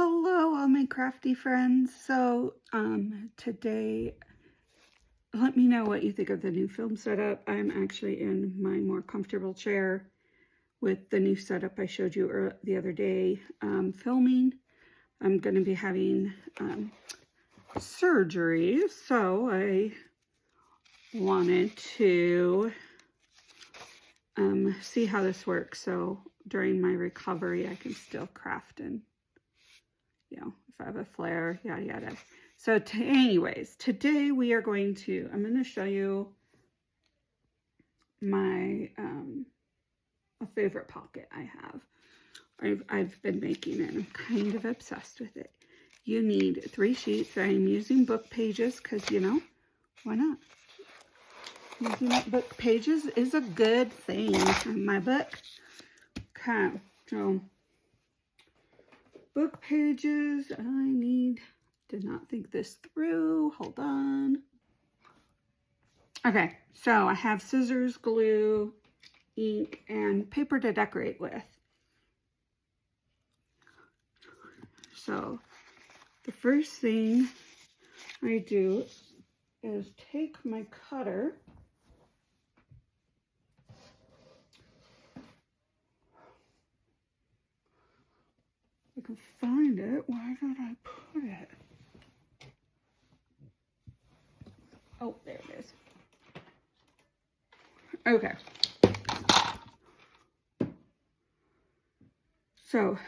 Hello, all my crafty friends. So, today, let me know what you think of the new film setup. I'm actually in my more comfortable chair with the new setup I showed you the other day filming. I'm going to be having surgery, so I wanted to see how this works. So during my recovery, I can still craft and, you know, if I have a flare, yada yada. So anyways, today we are going to, I'm going to show you my a favorite pocket I have. I've been making it. I'm kind of obsessed with it. You need 3 sheets. I'm using book pages because, you know, why not? Using book pages is a good thing in my book. Okay, so book pages, did not think this through. Hold on. Okay, so I have scissors, glue, ink, and paper to decorate with. So the first thing I do is take my cutter I can find it. Where did I put it? Oh, there it is. Okay. So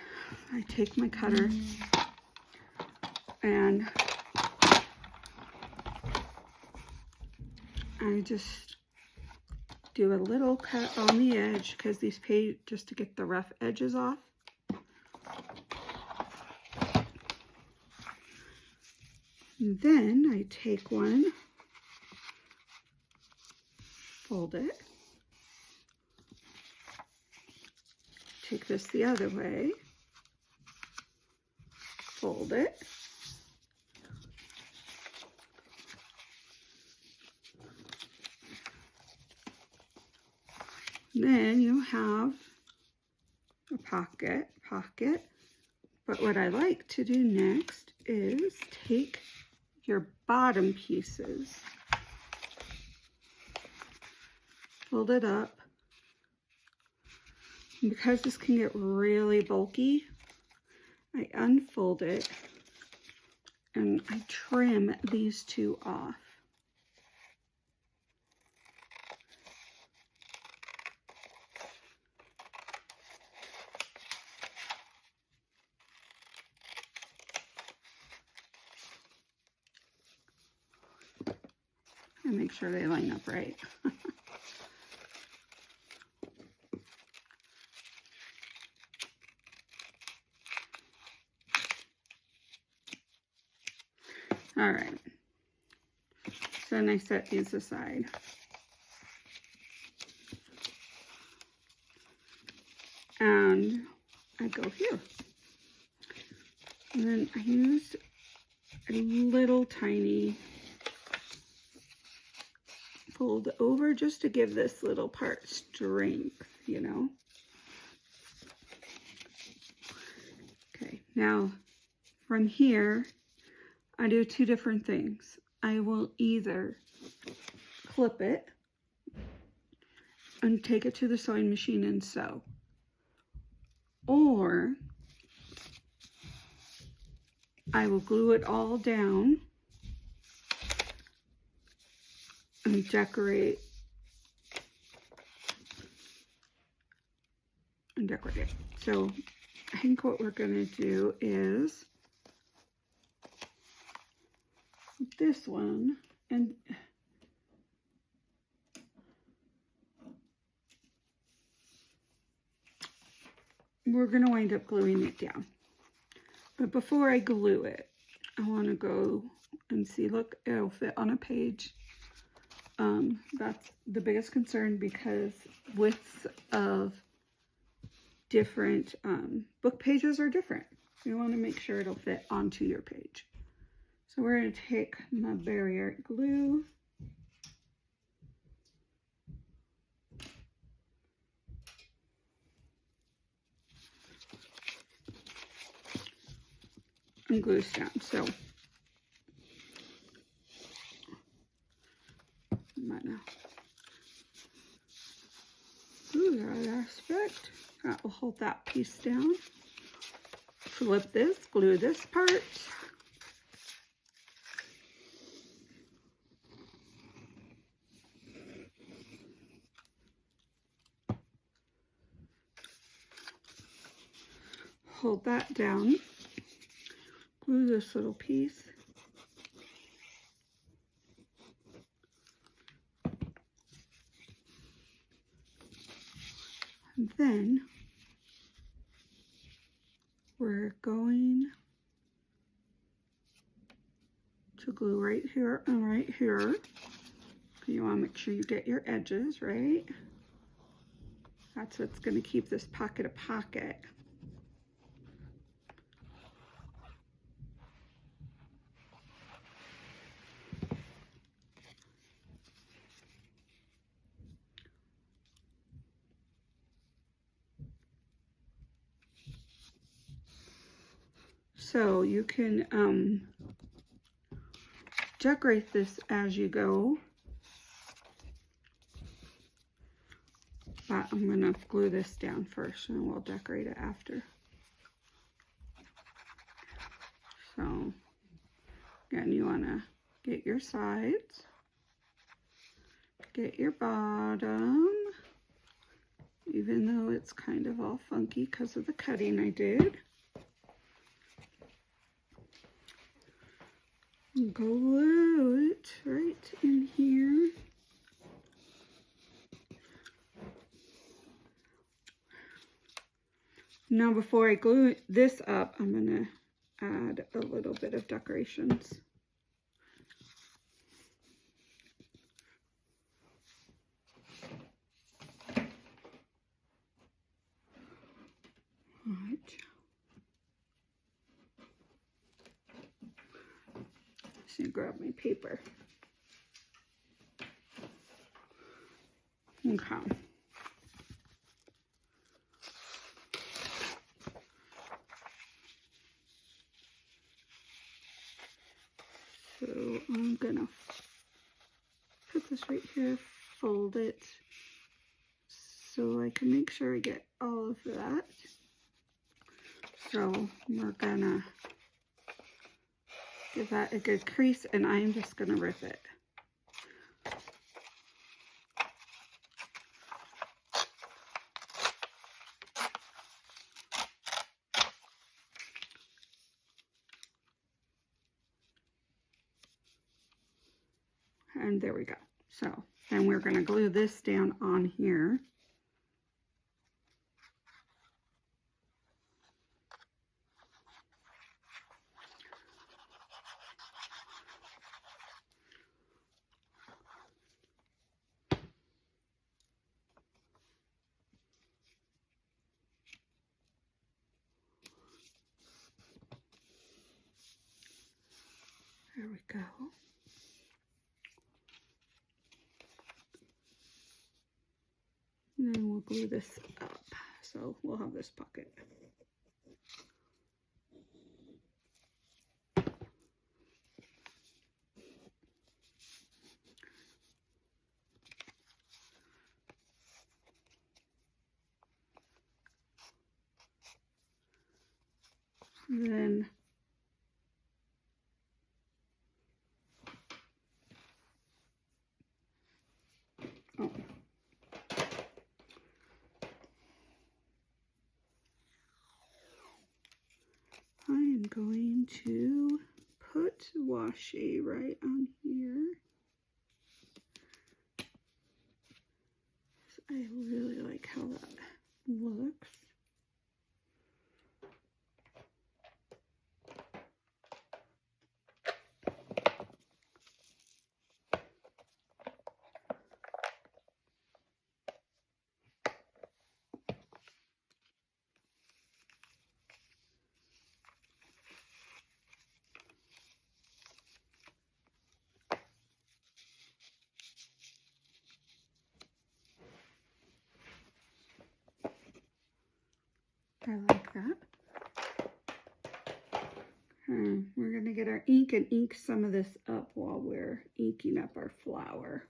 I take my cutter and I just do a little cut on the edge because these pages, just to get the rough edges off. And then I take one, fold it, take this the other way, fold it, then you have a pocket, but what I like to do next is take your bottom pieces, fold it up, and because this can get really bulky, I unfold it and I trim these 2 off. And make sure they line up right. All right. So then I set these aside. And I go here. And then I use a little tiny fold over just to give this little part strength, you know. Okay, now from here, I do 2 different things. I will either clip it and take it to the sewing machine and sew, or I will glue it all down and decorate it. So I think what we're going to do is this one, and we're going to wind up gluing it down. But before I glue it, I want to go and see, look, it'll fit on a page. That's the biggest concern because widths of different book pages are different. You want to make sure it'll fit onto your page. So we're going to take my barrier glue, and glues down. So I'm gonna glue that aspect. That will hold that piece down. Flip this, glue this part. Hold that down. Glue this little piece. And then we're going to glue right here and right here. You want to make sure you get your edges right. That's what's going to keep this pocket a pocket. So you can decorate this as you go. But I'm going to glue this down first and we'll decorate it after. So again, you want to get your sides, get your bottom, even though it's kind of all funky because of the cutting I did. Glue it right in here. Now before I glue this up, I'm going to add a little bit of decorations. All right. Just gonna grab my paper. Okay. So I'm gonna put this right here, fold it so I can make sure I get all of that. So we're gonna give that a good crease and I'm just gonna rip it. And there we go. So then we're going to glue this down on here. There we go. And then we'll glue this up. So we'll have this pocket. And then I am going to put washi right on here. I really like how that looks. I like that. We're going to get our ink and ink some of this up while we're inking up our flower.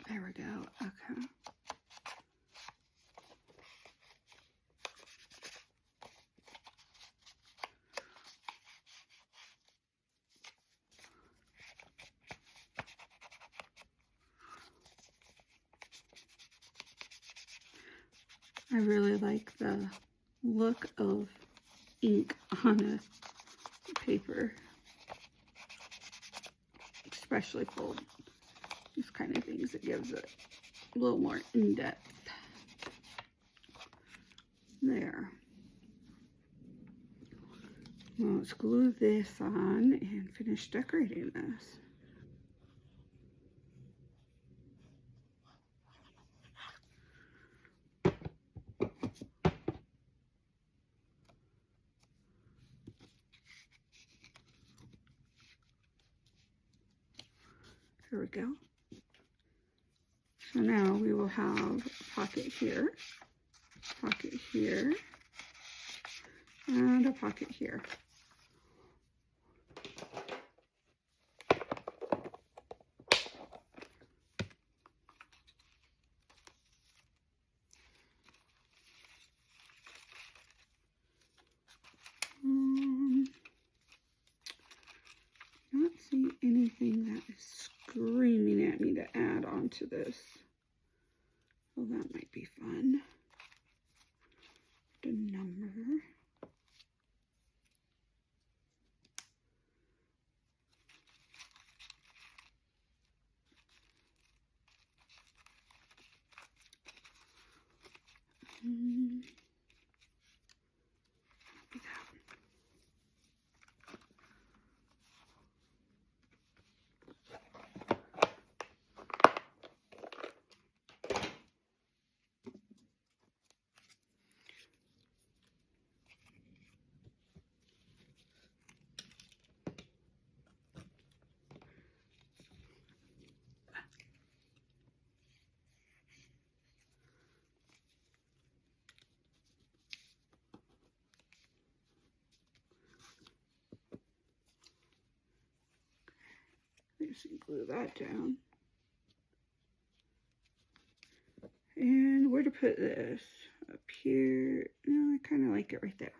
There we go. Okay. I really like the look of ink on a paper, especially for these kind of things. It gives it a little more in-depth. There. Well, let's glue this on and finish decorating this. Here we go. So now we will have a pocket here, and a pocket here. Not see anything that is screaming at me to add onto this. Well, that might be fun. The number. Just glue that down. And where to put this? Up here. No, I kind of like it right there.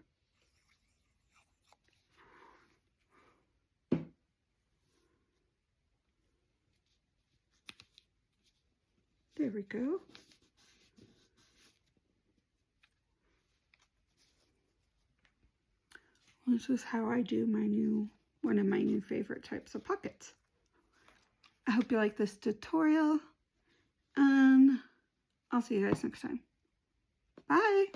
There we go. This is how I do one of my new favorite types of pockets. I hope you like this tutorial, and I'll see you guys next time. Bye!